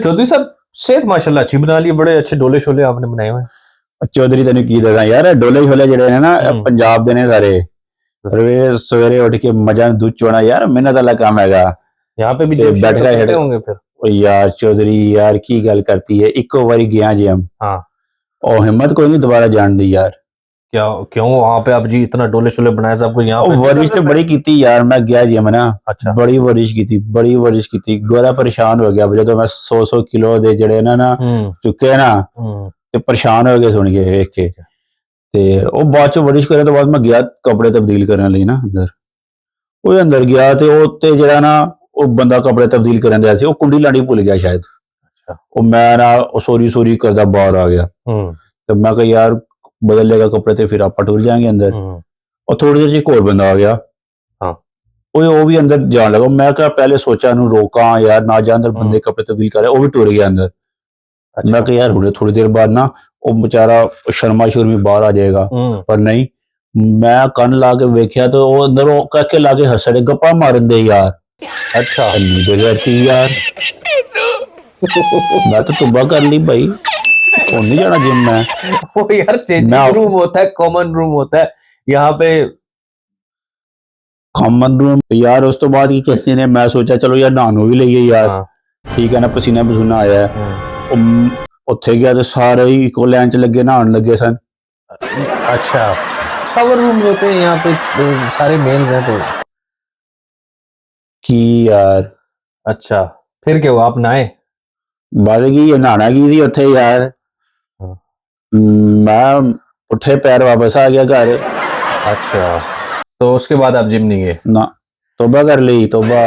चौधरी साहब सेहत माशाल्लाह अच्छी बना ली, बड़े अच्छे डोले शोले आपने बनाए हुए हैं। चौधरी तेन की दसा यार, डोले छोले जड़े ने ना पंजाब दे ने सारे, सवेरे उठ के मजा दुध चोना यार मेहनत वाला काम हैगा। यहाँ पे भी बैठ बैठे होंगे फिर। यार चौधरी यार की गल करती है, इको बारी गया जी हम। हाँ। और हिम्मत कोई नहीं दोबारा जान दी यार। क्या क्यों वहां पे आप जी इतना डोले शोले बनाए सबको यहाँ पे? वर्जिश तो बड़ी की यार, मैं गया जी मैं ना। अच्छा। बड़ी वर्जिश की गोरा परेशान हो गया जो, तो मैं 100 किलो दे जड़े ना चुके ना, ते परेशान हो गए सुन के देख के। ते ਉਹ ਬਾਅਦ ਚ ਵਰਜਿਸ਼ ਕਰਨ ਤੋਂ ਬਾਅਦ ਮੈਂ ਗਿਆ ਕੱਪੜੇ ਤਬਦੀਲ ਕਰਨ ਲਈ ਨਾ ਅੰਦਰ। ਉਹ ਅੰਦਰ ਗਿਆ ਤੇ ਉਹ ਤੇ ਜਿਹੜਾ ਨਾ ਉਹ ਬੰਦਾ ਕੱਪੜੇ ਤਬਦੀਲ ਕਰਨ ਦਿਆ ਸੀ, ਉਹ ਕੁੰਡੀ ਲਾਣੀ ਭੁੱਲ ਗਿਆ ਸ਼ਾਇਦ। ਅੱਛਾ। ਉਹ ਮੈਂ ਨਾ ਸੋਰੀ ਕਰਦਾ ਬਾਹਰ ਆ ਗਿਆ। ਤੇ ਮੈਂ ਕਿਹਾ ਯਾਰ ਬਦਲ ਲੇਗਾ ਕੱਪੜੇ ਤੇ ਫਿਰ ਆਪਾਂ ਟੁਰ ਜਾएंगे ਅੰਦਰ। और थोड़ी देर एक और बंदा आ गया। हाँ। वो भी अंदर जान लगा। मैं क्या पहले सोचा इन्हू रोका यार ना जा, अंदर बंदे कपड़े तब्दील कर रहे, वो भी टुर गया अंदर। अच्छा। मैं यार हुणे थोड़ी देर बाद ना वो बेचारा शर्मा शुरमी बाहर आ जाएगा, पर नहीं, मैं कन ला के वेख्या तो वो अंदर वो काके लाके हसड़े गप्पा मारन दे यार। अच्छा। बेगैरती यार। मैं तो तुबा कर ली भाई, नहीं जाना जिम में। वो यार चेंजिंग रूम होता है, कॉमन रूम होता है यहाँ पे, कॉमन रूम यार। उस तो बाद की कहते ने मैं सोचा चलो यार नहानो भी लईए यार। ठीक है ना, पसीना पसूना आया है। उत्थे गया तो सारे ही इको लाइन च लगे नहान लगे सन। अच्छा। शावर रूम्स होते हैं यहाँ पे, सारे मेल्स हैं तो की यार। अच्छा फिर क्या हुआ, आप नहाए? बात की ये नहाना की थी उत्थे यार। मैं उठे पैर वापस आ गया घर। अच्छा, तो उसके बाद आप जिम नहीं गए? ना, तौबा कर ली, तौबा।